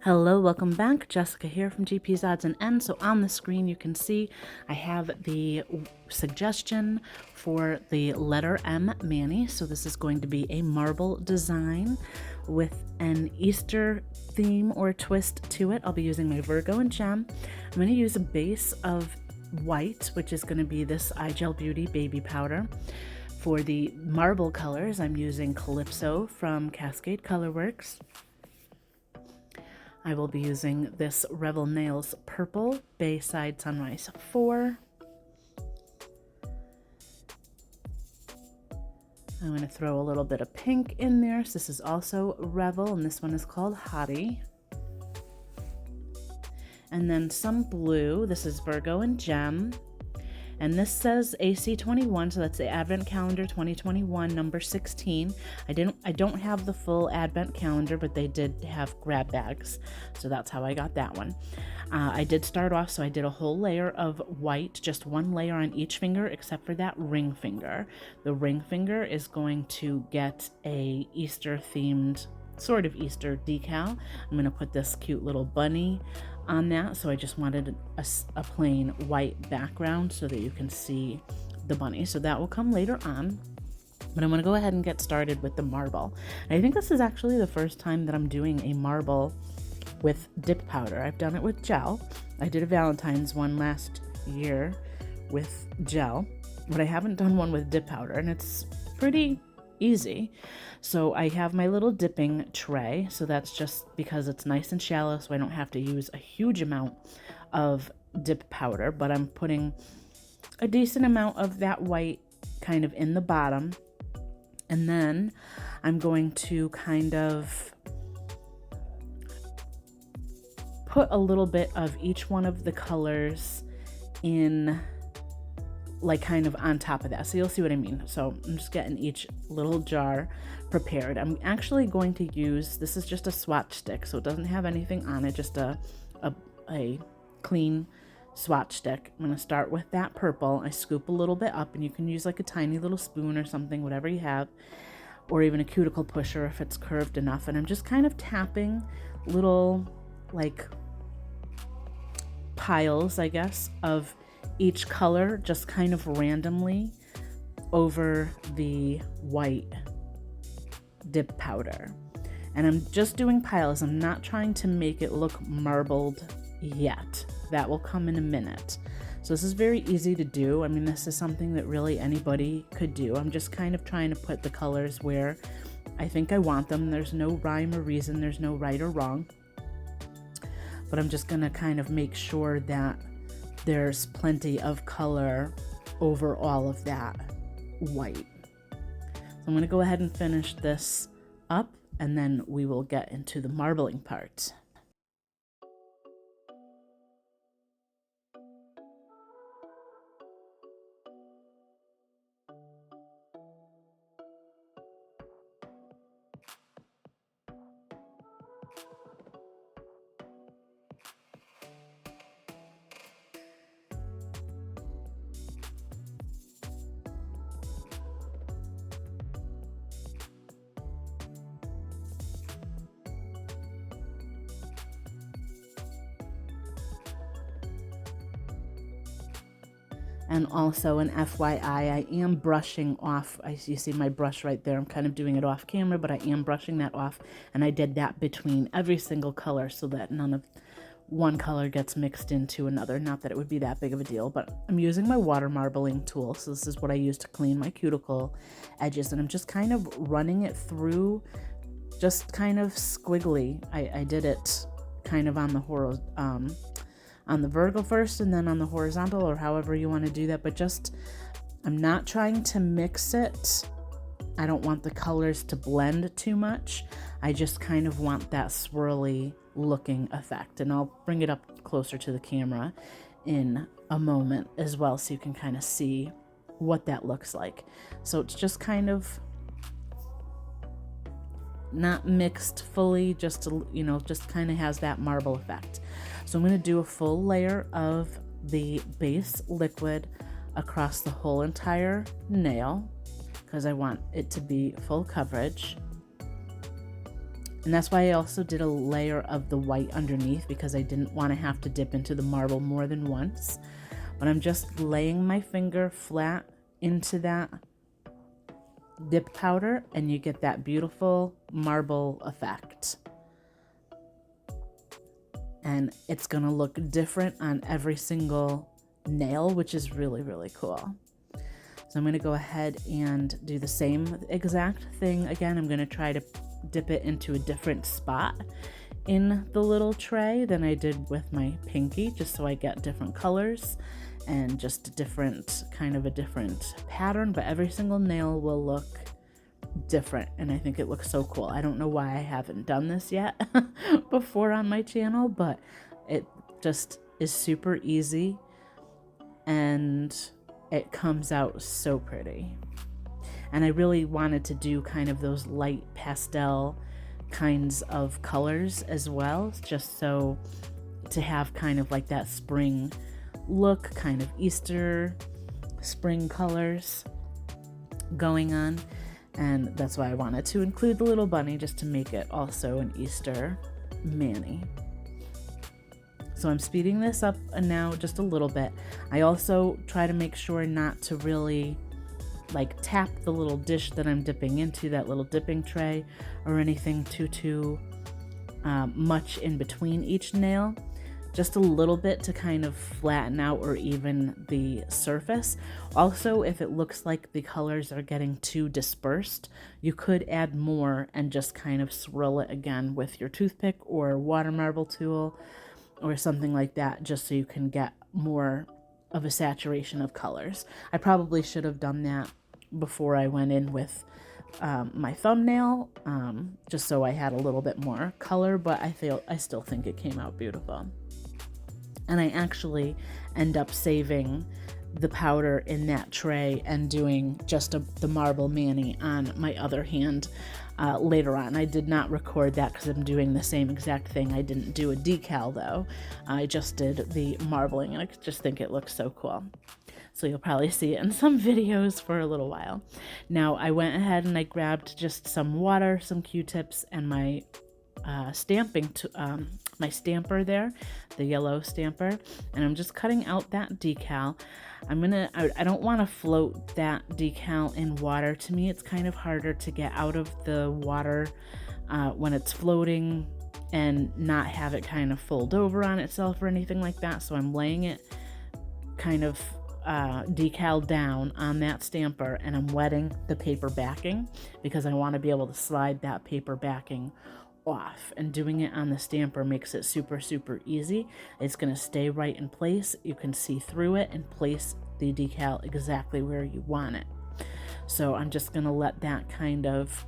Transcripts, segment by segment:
Hello, welcome back. Jessica here from GP's Odds and Ends. So on the screen you can see I have the suggestion for the letter M mani. So this is going to be a marble design with an Easter theme or twist to it. I'll be using my Virgo Gem. I'm going to use a base of white, which is going to be this iGel Beauty Baby Powder. For the marble colors, I'm using Calypso from Cascade Colorworks. I will be using this Referral Nails Purple Bayside Sunrise 4. I'm going to throw a little bit of pink in there. So this is also Revel, and this one is called Hottie. And then some blue. This is Virgo and Gem. And this says AC21, so that's the Advent Calendar 2021, number 16. I don't have the full Advent calendar, but they did have grab bags, so that's how I got that one. I did start off, so I did a whole layer of white, just one layer on each finger, except for that ring finger. The ring finger is going to get a Easter-themed, sort of Easter decal. I'm going to put this cute little bunny on that, so I just wanted a plain white background so that you can see the bunny. So that will come later on, but I'm going to go ahead and get started with the marble. And I think this is actually the first time that I'm doing a marble with dip powder. I've done it with gel. I did a Valentine's one last year with gel, but I haven't done one with dip powder, and it's pretty easy. So I have my little dipping tray, so that's just because it's nice and shallow, so I don't have to use a huge amount of dip powder, but I'm putting a decent amount of that white kind of in the bottom, and then I'm going to kind of put a little bit of each one of the colors in, like, kind of on top of that, so you'll see what I mean. So I'm just getting each little jar prepared. I'm actually going to use, this is just a swatch stick, so it doesn't have anything on it, just a clean swatch stick. I'm going to start with that purple. I scoop a little bit up, and you can use like a tiny little spoon or something, whatever you have, or even a cuticle pusher if it's curved enough, and I'm just kind of tapping little, like, piles, I guess, of each color just kind of randomly over the white dip powder. And I'm just doing piles. I'm not trying to make it look marbled yet. That will come in a minute. So this is very easy to do. I mean, this is something that really anybody could do. I'm just kind of trying to put the colors where I think I want them. There's no rhyme or reason. There's no right or wrong. But I'm just gonna kind of make sure that there's plenty of color over all of that white. So I'm going to go ahead and finish this up, and then we will get into the marbling part. And also an FYI, I am brushing off, you see my brush right there, I'm kind of doing it off camera, but I am brushing that off, and I did that between every single color so that none of one color gets mixed into another. Not that it would be that big of a deal, but I'm using my water marbling tool, so this is what I use to clean my cuticle edges, and I'm just kind of running it through, just kind of squiggly. I did it kind of on the Virgo first, and then on the horizontal, or however you want to do that, but just, I'm not trying to mix it. I don't want the colors to blend too much. I just kind of want that swirly looking effect, and I'll bring it up closer to the camera in a moment as well, so you can kind of see what that looks like. So it's just kind of not mixed fully, just to, you know, just kind of has that marble effect. So I'm going to do a full layer of the base liquid across the whole entire nail because I want it to be full coverage. And that's why I also did a layer of the white underneath, because I didn't want to have to dip into the marble more than once. But I'm just laying my finger flat into that dip powder, and you get that beautiful marble effect. And it's gonna look different on every single nail, which is really, really cool. So I'm gonna go ahead and do the same exact thing again. I'm gonna try to dip it into a different spot in the little tray than I did with my pinky, just so I get different colors and just a different pattern, but every single nail will look different, and I think it looks so cool. I don't know why I haven't done this yet before on my channel, but it just is super easy and it comes out so pretty. And I really wanted to do kind of those light pastel kinds of colors as well, just so to have kind of like that spring look, kind of Easter spring colors going on. And that's why I wanted to include the little bunny, just to make it also an Easter mani. So I'm speeding this up now just a little bit. I also try to make sure not to really like tap the little dish that I'm dipping into, that little dipping tray, or anything too much in between each nail. Just a little bit to kind of flatten out or even the surface. Also, if it looks like the colors are getting too dispersed, you could add more and just kind of swirl it again with your toothpick or water marble tool or something like that, just so you can get more of a saturation of colors. I probably should have done that before I went in with my thumbnail, just so I had a little bit more color, but I still think it came out beautiful. And I actually end up saving the powder in that tray and doing just the marble mani on my other hand later on. I did not record that because I'm doing the same exact thing. I didn't do a decal though. I just did the marbling, and I just think it looks so cool. So you'll probably see it in some videos for a little while. Now I went ahead and I grabbed just some water, some Q-tips, and my my stamper there, the yellow stamper, and I'm just cutting out that decal. I don't want to float that decal in water. To me, it's kind of harder to get out of the water when it's floating and not have it kind of fold over on itself or anything like that. So I'm laying it kind of decal down on that stamper, and I'm wetting the paper backing because I want to be able to slide that paper backing off, and doing it on the stamper makes it super easy. It's going to stay right in place. You can see through it and place the decal exactly where you want it. So I'm just going to let that kind of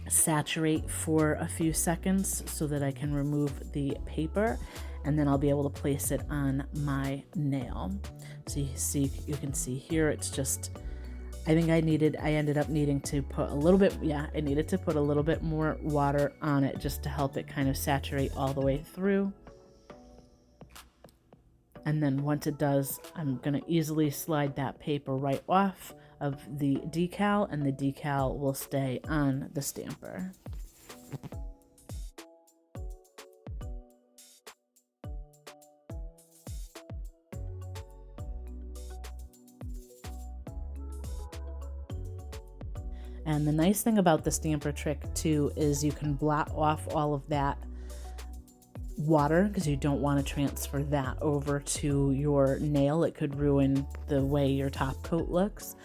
saturate for a few seconds so that I can remove the paper, and then I'll be able to place it on my nail. So you can see here, it's just, I ended up needing to put a little bit, I needed to put a little bit more water on it just to help it kind of saturate all the way through. And then once it does, I'm going to easily slide that paper right off of the decal, and the decal will stay on the stamper. And the nice thing about the stamper trick too is you can blot off all of that water, because you don't want to transfer that over to your nail. It could ruin the way your top coat looks.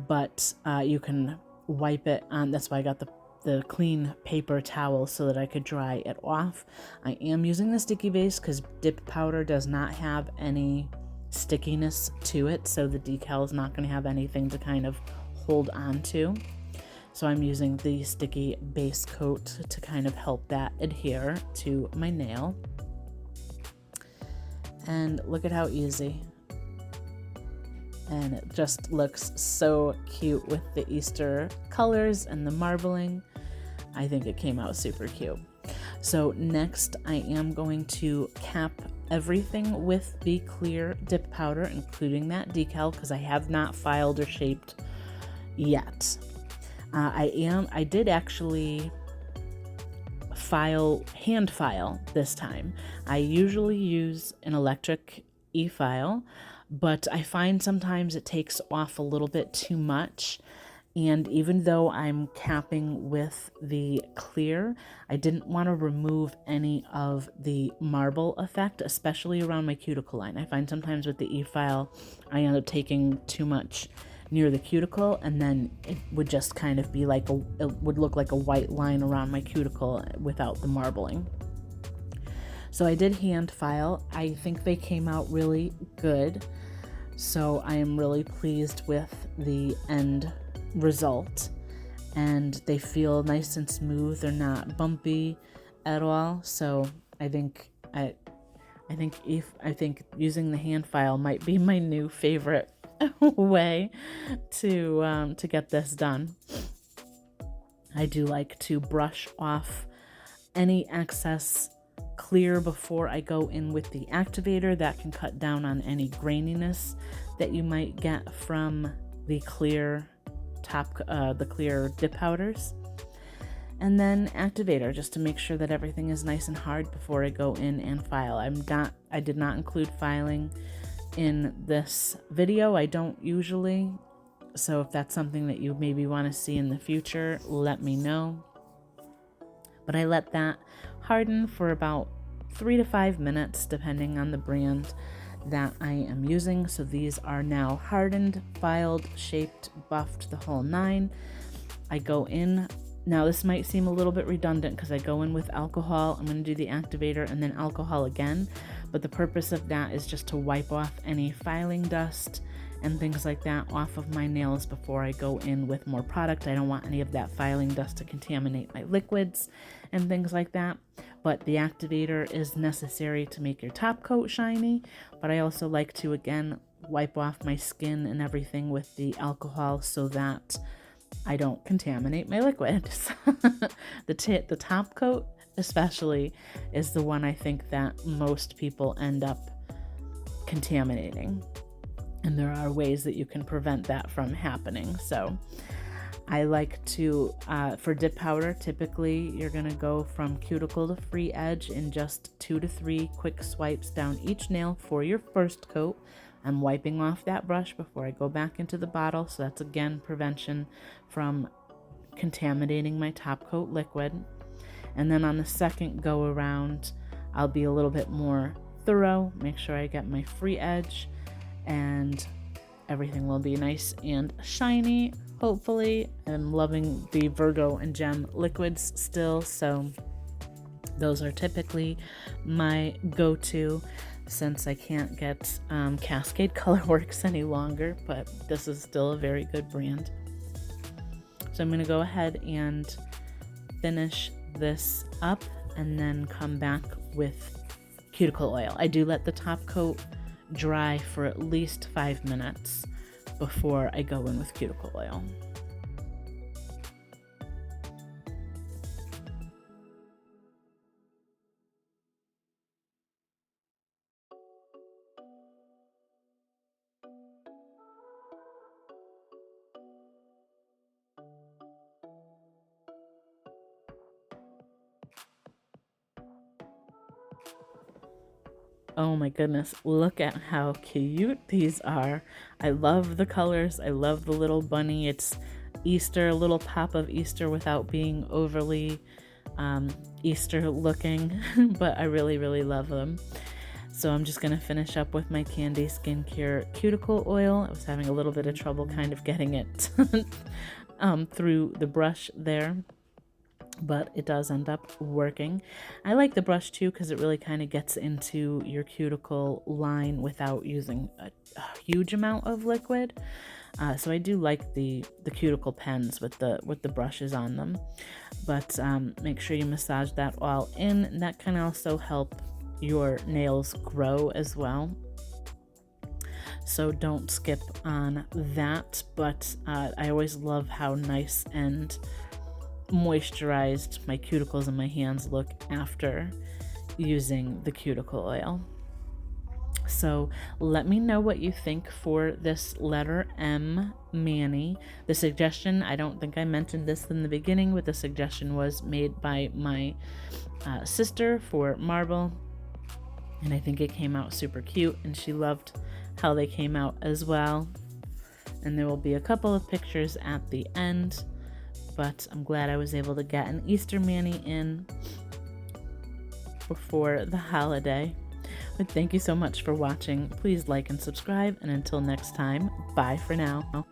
But you can wipe it on. That's why I got the clean paper towel so that I could dry it off. I am using the sticky base because dip powder does not have any stickiness to it, so the decal is not going to have anything to kind of hold on to. So I'm using the sticky base coat to kind of help that adhere to my nail. And look at how easy. And it just looks so cute with the Easter colors and the marbling. I think it came out super cute. So next I am going to cap everything with the clear dip powder, including that decal, because I have not filed or shaped yet. I did actually hand file this time. I usually use an electric e-file, but I find sometimes it takes off a little bit too much. And even though I'm capping with the clear, I didn't want to remove any of the marble effect, especially around my cuticle line. I find sometimes with the e-file, I end up taking too much near the cuticle, and then it would just kind of be like it would look like a white line around my cuticle without the marbling. So I did hand file. I think they came out really good. So I am really pleased with the end result, and they feel nice and smooth. They're not bumpy at all. So I think using the hand file might be my new favorite way to get this done. I do like to brush off any excess clear before I go in with the activator. That can cut down on any graininess that you might get from the clear the clear dip powders. And then activator, just to make sure that everything is nice and hard before I go in and file. I did not include filing in this video. I don't usually. So if that's something that you maybe want to see in the future, let me know. But I let that harden for about 3 to 5 minutes, depending on the brand that I am using. So these are now hardened, filed, shaped, buffed, the whole 9. I go in. Now this might seem a little bit redundant because I go in with alcohol. I'm going to do the activator and then alcohol again. But the purpose of that is just to wipe off any filing dust and things like that off of my nails before I go in with more product. I don't want any of that filing dust to contaminate my liquids and things like that. But the activator is necessary to make your top coat shiny. But I also like to, again, wipe off my skin and everything with the alcohol so that I don't contaminate my liquids. The top coat especially is the one I think that most people end up contaminating. And there are ways that you can prevent that from happening. So I like to, for dip powder, typically you're going to go from cuticle to free edge in just 2 to 3 quick swipes down each nail for your first coat. I'm wiping off that brush before I go back into the bottle. So that's, again, prevention from contaminating my top coat liquid. And then on the second go around, I'll be a little bit more thorough, make sure I get my free edge, and everything will be nice and shiny, hopefully. I'm loving the Virgo and Gem liquids still, so those are typically my go-to since I can't get Cascade Colorworks any longer, but this is still a very good brand. So I'm going to go ahead and finish this up and then come back with cuticle oil. I do let the top coat dry for at least 5 minutes before I go in with cuticle oil. Oh my goodness, look at how cute these are. I love the colors. I love the little bunny. It's Easter, a little pop of Easter without being overly Easter looking, but I really, really love them. So I'm just going to finish up with my Candi Skin Care cuticle oil. I was having a little bit of trouble kind of getting it through the brush there, but it does end up working. I like the brush too because it really kind of gets into your cuticle line without using a huge amount of liquid. So I do like the cuticle pens with the brushes on them, but make sure you massage that all in, and that can also help your nails grow as well. So don't skip on that, but I always love how nice and moisturized my cuticles and my hands look after using the cuticle oil. So let me know what you think for this letter M Mani. The suggestion, I don't think I mentioned this in the beginning, but the suggestion was made by my sister for marble. And I think it came out super cute, and she loved how they came out as well. And there will be a couple of pictures at the end, but I'm glad I was able to get an Easter Mani in before the holiday. But thank you so much for watching. Please like and subscribe, and until next time, bye for now.